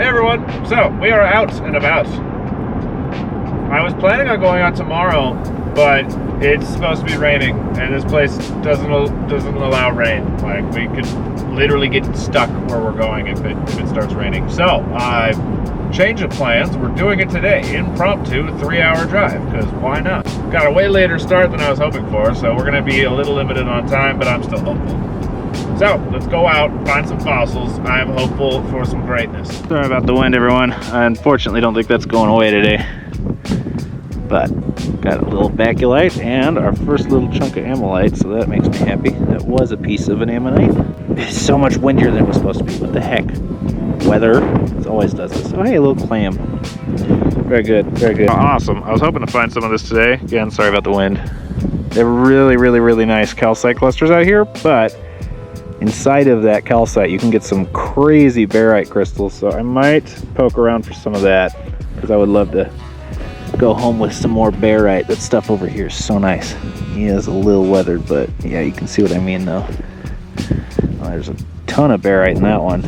Hey everyone, so we are out and about. I was planning on going out tomorrow, but it's supposed to be raining, and this place doesn't allow rain. Like, we could literally get stuck where we're going if it starts raining. So I changed the plans. We're doing it today, impromptu, 3-hour drive, because why not? Got a way later start than I was hoping for, so we're gonna be a little limited on time, but I'm still hopeful. So, let's go out, find some fossils. I am hopeful for some greatness. Sorry about the wind, everyone. I unfortunately don't think that's going away today. But, got a little Baculite and our first little chunk of Ammolite, so that makes me happy. That was a piece of an Ammonite. It's so much windier than it was supposed to be. What the heck? Weather, it always does this. Oh, hey, a little clam. Very good, very good. Awesome. I was hoping to find some of this today. Again, sorry about the wind. They're really nice calcite clusters out here, but inside of that calcite, you can get some crazy barite crystals, so I might poke around for some of that, because I would love to go home with some more barite. That stuff over here is so nice. He is a little weathered, but yeah, you can see what I mean, though. Oh, there's a ton of barite in that one.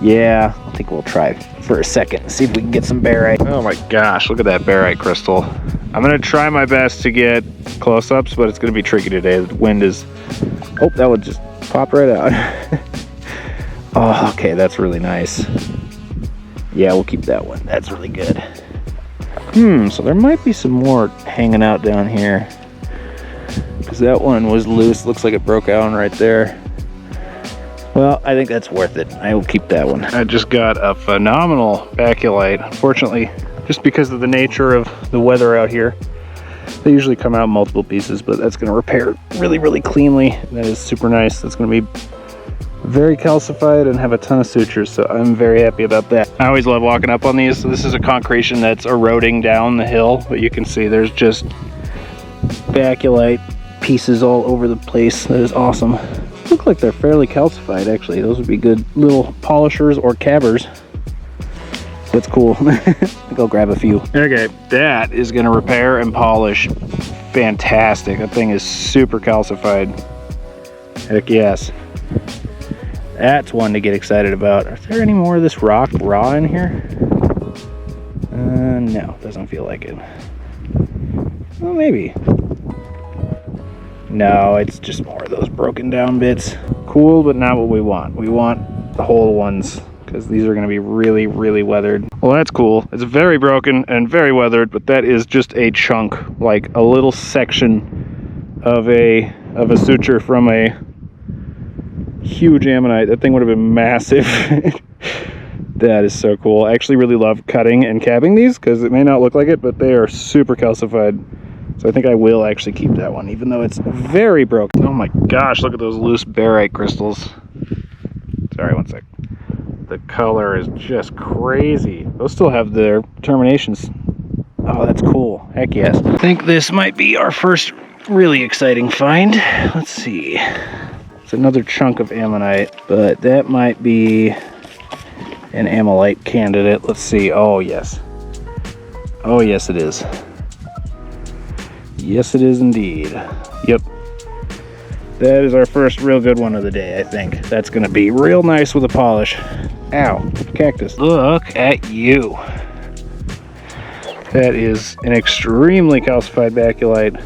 Yeah, I think we'll try for a second, see if we can get some barite. Oh my gosh, look at that barite crystal. I'm going to try my best to get close-ups, but it's going to be tricky today. The wind is... Oh, that one just popped right out. Oh, okay, that's really nice. Yeah, we'll keep that one. That's really good. So there might be some more hanging out down here, because that one was loose. Looks like it broke out right there. Well, I think that's worth it. I will keep that one. I just got a phenomenal Baculite. Unfortunately, just because of the nature of the weather out here, they usually come out in multiple pieces, but that's going to repair really cleanly. That is super nice. That's going to be very calcified and have a ton of sutures, so I'm very happy about that. I always love walking up on these. So this is a concretion that's eroding down the hill, but you can see there's just Baculite pieces all over the place. That is awesome. Look like they're fairly calcified, actually. Those would be good little polishers or cabbers. That's cool. I think I'll grab a few. Okay, that is going to repair and polish fantastic. That thing is super calcified. Heck yes. That's one to get excited about. Is there any more of this rock raw in here? No, doesn't feel like it. Well, maybe. No, it's just more of those broken down bits. Cool, but not what we want. We want the whole ones, because these are going to be really weathered. Well, that's cool. It's very broken and very weathered, but that is just a chunk, like a little section of a suture from a huge Ammonite. That thing would have been massive. That is so cool. I actually really love cutting and cabbing these, because it may not look like it, but they are super calcified. So I think I will actually keep that one, even though it's very broken. Oh my gosh, look at those loose barite crystals. Sorry, one sec. The color is just crazy. Those still have their terminations. Oh, that's cool. Heck yes. I think this might be our first really exciting find. Let's see. It's another chunk of Ammonite, but that might be an Ammolite candidate. Let's see. Oh, yes. Oh, yes, it is. Yes, it is indeed. Yep. That is our first real good one of the day, I think. That's going to be real nice with a polish. Ow, cactus. Look at you. That is an extremely calcified Baculite.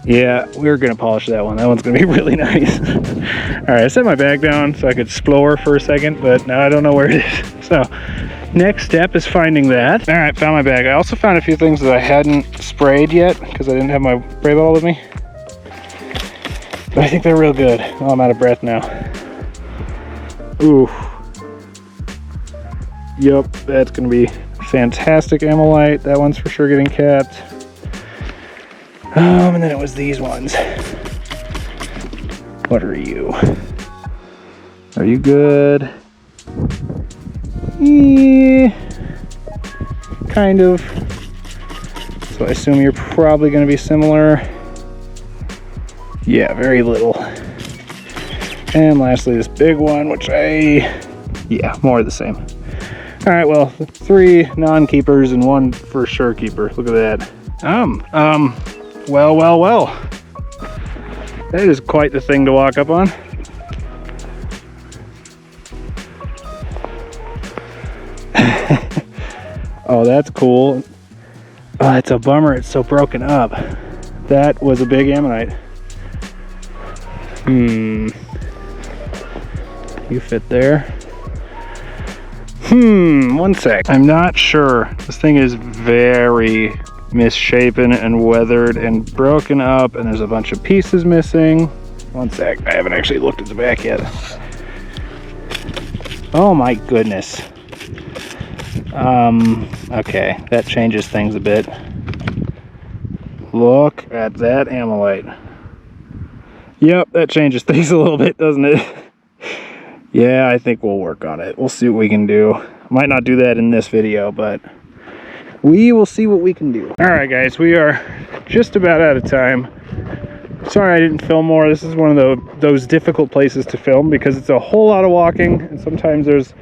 Yeah, we're going to polish that one. That one's going to be really nice. All right, I set my bag down so I could explore for a second, but now I don't know where it is. So, next step is finding that. All right, found my bag. I also found a few things that I hadn't sprayed yet because I didn't have my spray bottle with me. But I think they're real good. Oh, I'm out of breath now. Ooh. Yep, that's going to be fantastic Ammolite. That one's for sure getting capped. And then it was these ones. What are you? Are you good? Yeah, kind of. So I assume you're probably going to be similar. Yeah, very little. And lastly, this big one, which yeah, more of the same. All right, well, 3 non-keepers and 1 for sure keeper. Look at that. Well. That is quite the thing to walk up on. Oh, that's cool. Oh, it's a bummer it's so broken up. That was a big Ammonite. You fit there. One sec. I'm not sure. This thing is very misshapen and weathered and broken up, and there's a bunch of pieces missing. One sec. I haven't actually looked at the back yet. Oh my goodness. Okay, that changes things a bit. Look at that Ammolite. Yep, that changes things a little bit, doesn't it? Yeah, I think we'll work on it. We'll see what we can do. Might not do that in this video, but we will see what we can do. All right, guys, we are just about out of time. Sorry I didn't film more. This is one of those difficult places to film because it's a whole lot of walking, and sometimes there's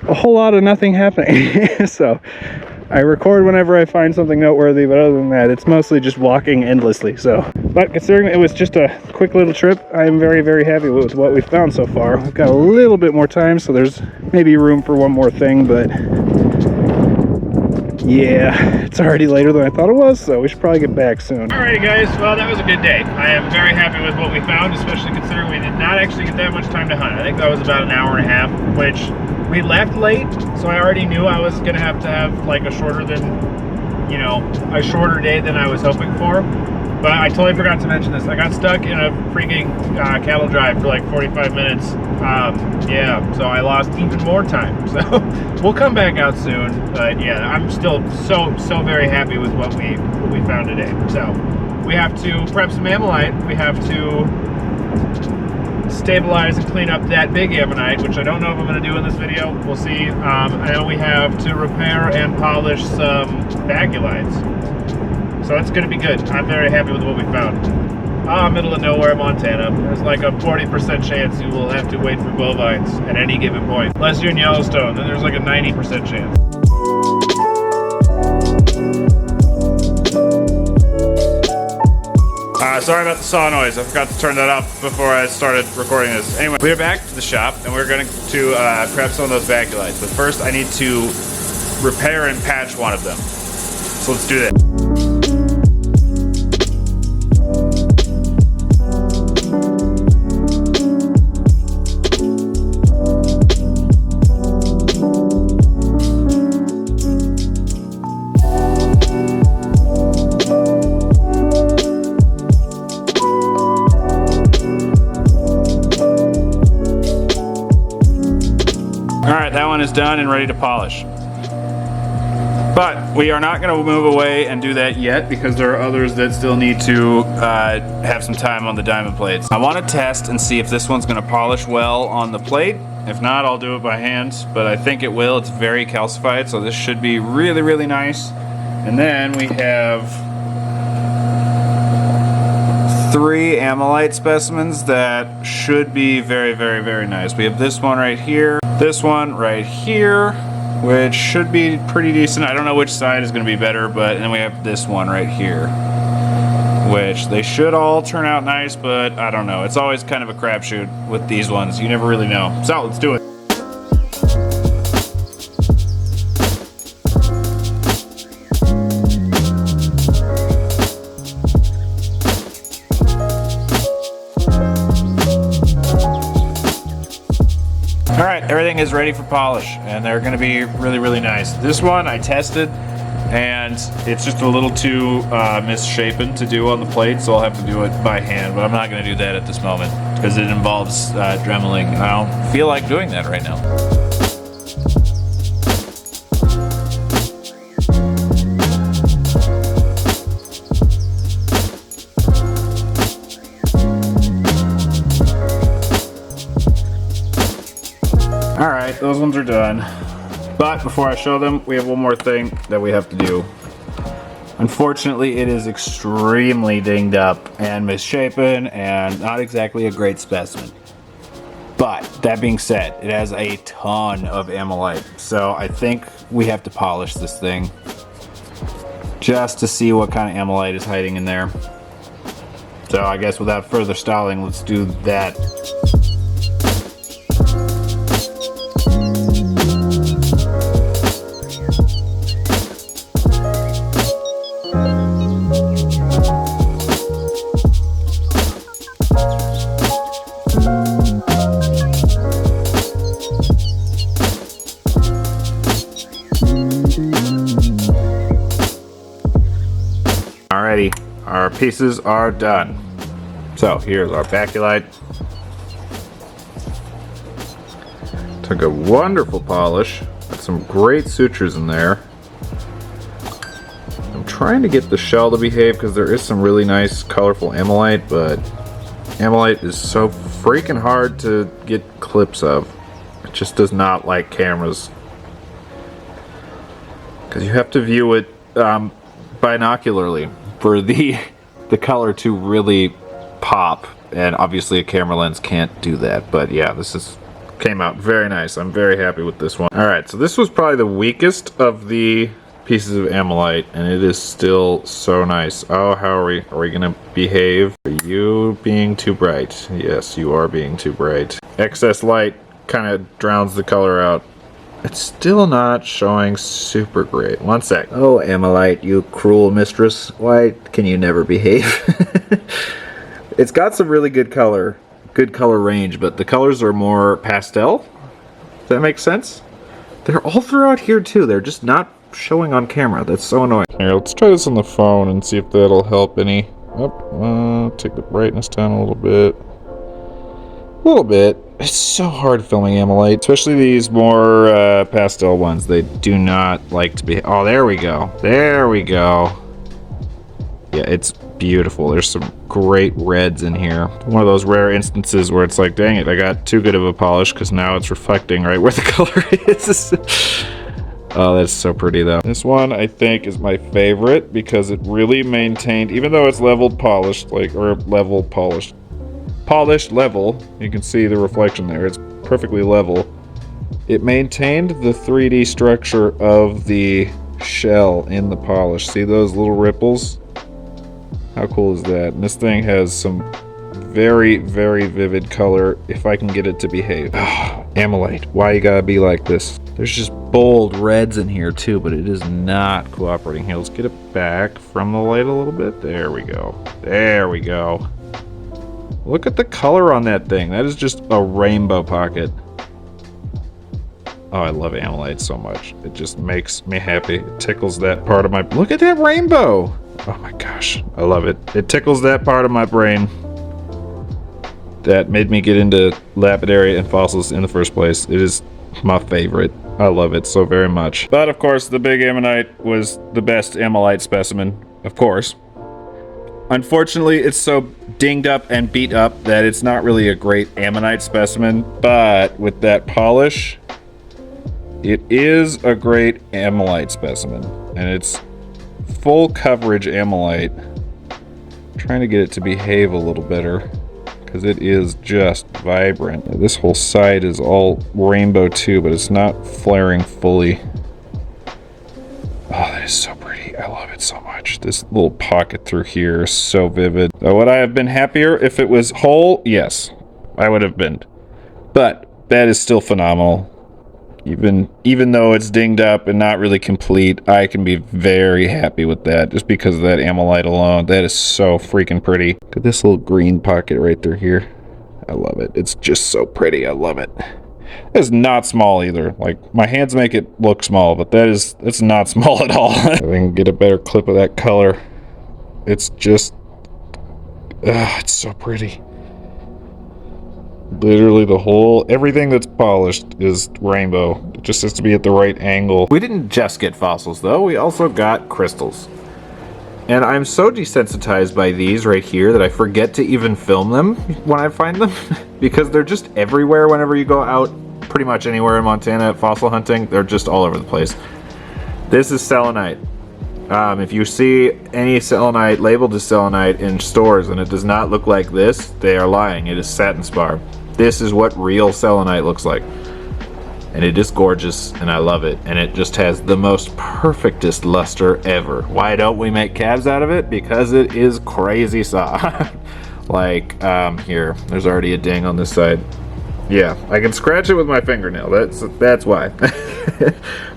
a whole lot of nothing happening. So I record whenever I find something noteworthy, but other than that, it's mostly just walking endlessly. But considering it was just a quick little trip, I am very, very happy with what we've found so far. We've got a little bit more time, so there's maybe room for one more thing, but yeah, it's already later than I thought it was, so we should probably get back soon. Alrighty guys, well that was a good day. I am very happy with what we found, especially considering we did not actually get that much time to hunt. I think that was about an hour and a half, which we left late, so I already knew I was gonna have to have like a shorter day than I was hoping for. But I totally forgot to mention this. I got stuck in a freaking cattle drive for like 45 minutes. Yeah, so I lost even more time. So we'll come back out soon. But yeah, I'm still so very happy with what we found today. So we have to prep some Ammolite. We have to stabilize and clean up that big Ammonite, which I don't know if I'm going to do in this video. We'll see. And we have to repair and polish some Baculites. So that's going to be good. I'm very happy with what we found. Middle of nowhere, Montana. There's like a 40% chance you will have to wait for bovines at any given point. Unless you're in Yellowstone, then there's like a 90% chance. Sorry about the saw noise. I forgot to turn that off before I started recording this. Anyway, we're back to the shop and we're going to prep some of those Baculites. But first I need to repair and patch one of them. So let's do that. Alright, that one is done and ready to polish. But we are not going to move away and do that yet because there are others that still need to have some time on the diamond plates. I want to test and see if this one's going to polish well on the plate. If not, I'll do it by hand, but I think it will. It's very calcified, so this should be really, really nice. And then we have 3 Ammolite specimens that should be very, very, very nice. We have this one right here, this one right here, which should be pretty decent. I don't know which side is going to be better, but and then we have this one right here, which they should all turn out nice, but I don't know. It's always kind of a crapshoot with these ones. You never really know. So let's do it. Alright, everything is ready for polish, and they're going to be really, really nice. This one I tested, and it's just a little too misshapen to do on the plate, so I'll have to do it by hand, but I'm not going to do that at this moment, because it involves dremeling, and I don't feel like doing that right now. Alright, those ones are done. But before I show them, we have one more thing that we have to do. Unfortunately, it is extremely dinged up and misshapen and not exactly a great specimen. But that being said, it has a ton of Ammolite. So I think we have to polish this thing just to see what kind of Ammolite is hiding in there. So I guess without further stalling, let's do that. our pieces are done. So here's our Baculite. Took a wonderful polish. Got some great sutures in there. I'm trying to get the shell to behave because there is some really nice colorful Ammolite, but Ammolite is so freaking hard to get clips of. It just does not like cameras. Because you have to view it binocularly for the color to really pop. And obviously a camera lens can't do that. But yeah, came out very nice. I'm very happy with this one. Alright, so this was probably the weakest of the pieces of Ammolite, and it is still so nice. Oh, how are we? Are we gonna behave? Are you being too bright? Yes, you are being too bright. Excess light kind of drowns the color out. It's still not showing super great. One sec. Oh, Ammolite, you cruel mistress. Why can you never behave? It's got some really good color range, but the colors are more pastel. Does that make sense? They're all throughout here too. They're just not showing on camera. That's so annoying. Here, let's try this on the phone and see if that'll help any. Take the brightness down a little bit. A little bit. It's so hard filming Ammolite, especially these more pastel ones. They do not like to be. Oh, there we go. There we go. Yeah, it's beautiful. There's some great reds in here. One of those rare instances where it's like, dang it, I got too good of a polish because now it's reflecting right where the color is. Oh, that's so pretty though. This one I think is my favorite because it really maintained, even though it's leveled polished, polished level, you can see the reflection there. It's perfectly level. It maintained the 3D structure of the shell in the polish. See those little ripples? How cool is that? And this thing has some very, very vivid color if I can get it to behave. Oh, Ammolite, why you gotta be like this? There's just bold reds in here too, but it is not cooperating. Here, let's get it back from the light a little bit. There we go. There we go. Look at the color on that thing. That is just a rainbow pocket. Oh, I love Ammolite so much. It just makes me happy. It tickles that part of my... Look at that rainbow! Oh my gosh, I love it. It tickles that part of my brain that made me get into lapidary and fossils in the first place. It is my favorite. I love it so very much. But of course, the big Ammonite was the best Ammolite specimen, of course. Unfortunately, it's so dinged up and beat up that it's not really a great Ammonite specimen, but with that polish, it is a great Ammolite specimen, and it's full coverage Ammolite. I'm trying to get it to behave a little better because it is just vibrant. This whole side is all rainbow too, but it's not flaring fully. Oh, that is so pretty. I love it so much. This little pocket through here is so vivid. Would I have been happier if it was whole? Yes, I would have been. But that is still phenomenal. Even though it's dinged up and not really complete, I can be very happy with that just because of that Ammolite alone. That is so freaking pretty. Look at this little green pocket right through here. I love it. It's just so pretty. I love it. It's not small either. Like, my hands make it look small, but it's not small at all. If I can get a better clip of that color. It's just, it's so pretty. Literally everything that's polished is rainbow. It just has to be at the right angle. We didn't just get fossils though, we also got crystals. And I'm so desensitized by these right here that I forget to even film them when I find them. Because they're just everywhere whenever you go out, pretty much anywhere in Montana fossil hunting. They're just all over the place. This is selenite. If you see any selenite labeled as selenite in stores and it does not look like this, they are lying. It is satin spar. This is what real selenite looks like. And it is gorgeous, and I love it. And it just has the most perfectest luster ever. Why don't we make calves out of it? Because it is crazy soft. Like, here, there's already a ding on this side. Yeah, I can scratch it with my fingernail. That's why.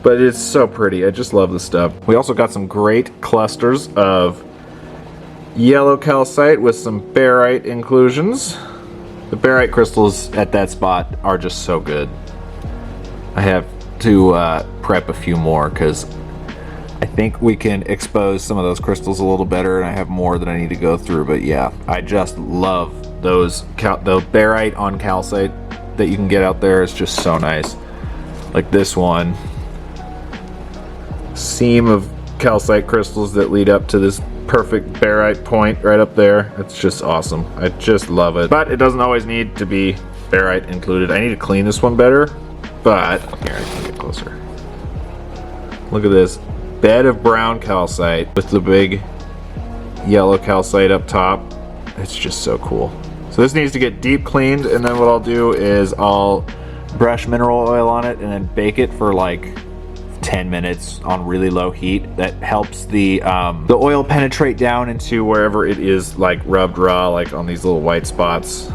But it's so pretty. I just love the stuff. We also got some great clusters of yellow calcite with some barite inclusions. The barite crystals at that spot are just so good. I have to prep a few more because I think we can expose some of those crystals a little better, and I have more that I need to go through. But yeah, I just love those the barite on calcite that you can get out there. It's just so nice. Like this one, seam of calcite crystals that lead up to this perfect barite point right up there. It's just awesome. I just love it. But it doesn't always need to be barite included. I need to clean this one better, but here, I can get closer. Look at this bed of brown calcite with the big yellow calcite up top. It's just so cool. So this needs to get deep cleaned, and then what I'll do is I'll brush mineral oil on it and then bake it for like 10 minutes on really low heat. That helps the oil penetrate down into wherever it is like rubbed raw, like on these little white spots,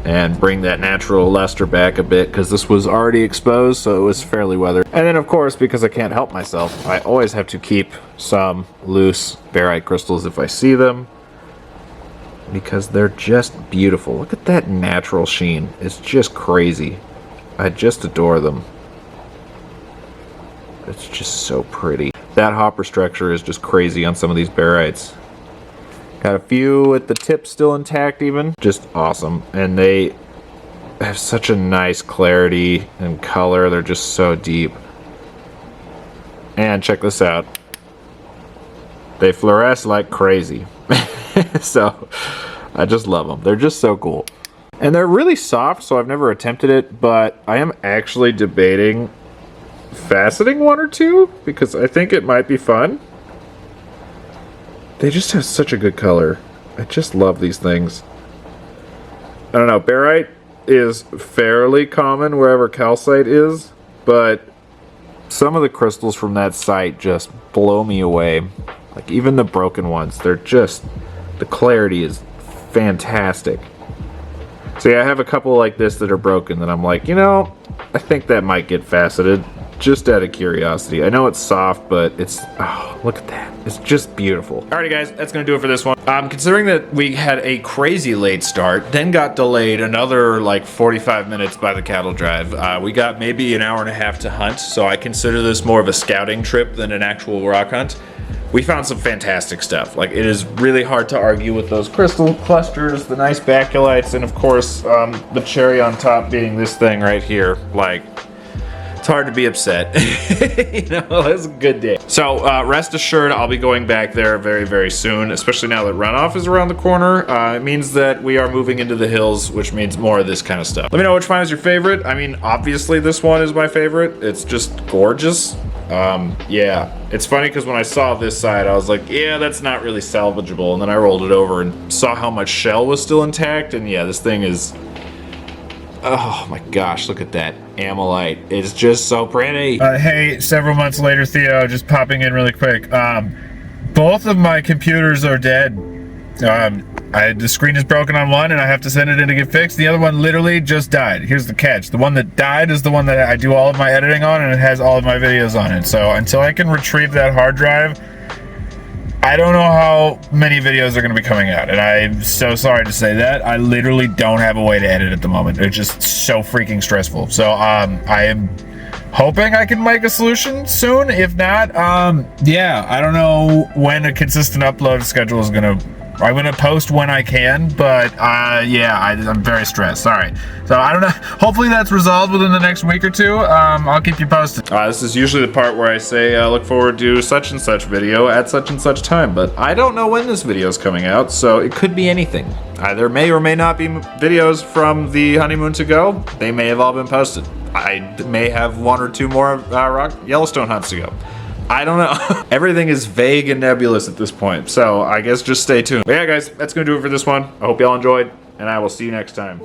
and bring that natural luster back a bit, because this was already exposed, so it was fairly weathered. And then of course, because I can't help myself, I always have to keep some loose barite crystals if I see them, because they're just beautiful. Look at that natural sheen. It's just crazy. I just adore them. It's just so pretty. That hopper structure is just crazy on some of these barites. Got a few at the tip still intact even. Just awesome. And they have such a nice clarity and color. They're just so deep. And check this out. They fluoresce like crazy. So I just love them. They're just so cool. And they're really soft, so I've never attempted it, but I am actually debating faceting one or two, because I think it might be fun. They just have such a good color. I just love these things. I don't know, barite is fairly common wherever calcite is, but some of the crystals from that site just blow me away. Like even the broken ones, they're just, the clarity is fantastic. So yeah, I have a couple like this that are broken that I'm like, you know, I think that might get faceted. Just out of curiosity. I know it's soft, but it's, oh, look at that. It's just beautiful. Alrighty guys, that's gonna do it for this one. Considering that we had a crazy late start, then got delayed another like 45 minutes by the cattle drive. We got maybe an hour and a half to hunt, so I consider this more of a scouting trip than an actual rock hunt. We found some fantastic stuff. Like, it is really hard to argue with those crystal clusters, the nice baculites, and of course, the cherry on top being this thing right here. Like, it's hard to be upset. You know, it's a good day. So rest assured, I'll be going back there very, very soon, especially now that runoff is around the corner. It means that we are moving into the hills, which means more of this kind of stuff. Let me know which one is your favorite. I mean, obviously this one is my favorite. It's just gorgeous. Yeah, it's funny because when I saw this side, I was like, yeah, that's not really salvageable. And then I rolled it over and saw how much shell was still intact. And yeah, this thing is, oh my gosh, look at that Ammolite. It's just so pretty. Hey, several months later, Theo, just popping in really quick. Both of my computers are dead. The screen is broken on one and I have to send it in to get fixed. The other one literally just died. Here's the catch. The one that died is the one that I do all of my editing on, and it has all of my videos on it. So until I can retrieve that hard drive, I don't know how many videos are going to be coming out, and I'm so sorry to say that. I literally don't have a way to edit at the moment. It's just so freaking stressful. So I am hoping I can make a solution soon. If not, yeah, I don't know when a consistent upload schedule is going to... I'm gonna post when I can, but yeah, I'm very stressed. All right, so I don't know. Hopefully that's resolved within the next week or two. I'll keep you posted. This is usually the part where I say look forward to such and such video at such and such time, but I don't know when this video is coming out, so it could be anything. There may or may not be videos from the honeymoon to go. They may have all been posted. I may have one or two more Yellowstone hunts to go. I don't know. Everything is vague and nebulous at this point, so I guess just stay tuned. But yeah, guys, that's gonna do it for this one. I hope y'all enjoyed, and I will see you next time.